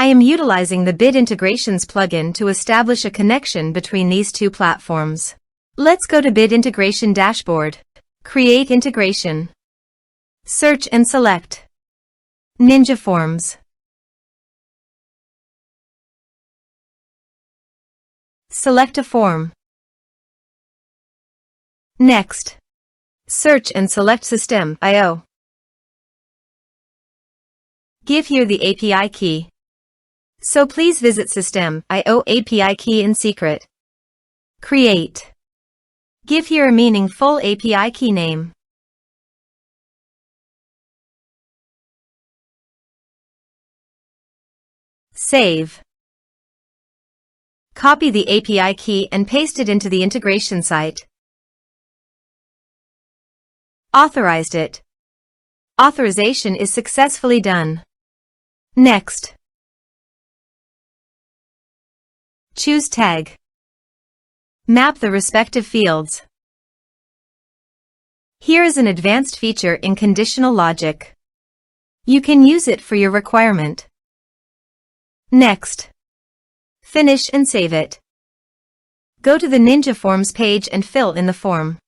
I am utilizing the Bit Integrations plugin to establish a connection between these two platforms. Let's go to Bit Integration Dashboard. Create Integration. Search and select Ninja Forms. Select a form. Next, search and select System.io. Give here the API key. So please visit System.io API key in secret. Create. Give here a meaningful API key name. Save. Copy the API key and paste it into the integration site. Authorized it. Authorization is successfully done. Next. Choose tag. Map the respective fields. Here is an advanced feature in conditional logic. You can use it for your requirement. Next. Finish and save it. Go to the Ninja Forms page and fill in the form.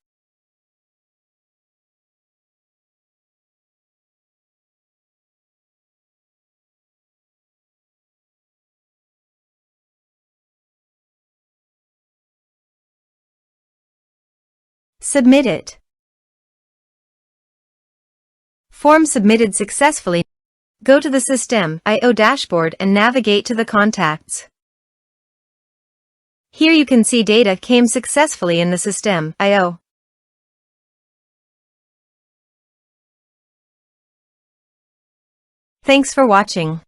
Submit it. Form submitted successfully. Go to the System.io dashboard and navigate to the contacts. Here you can see data came successfully in the System.io. Thanks for watching.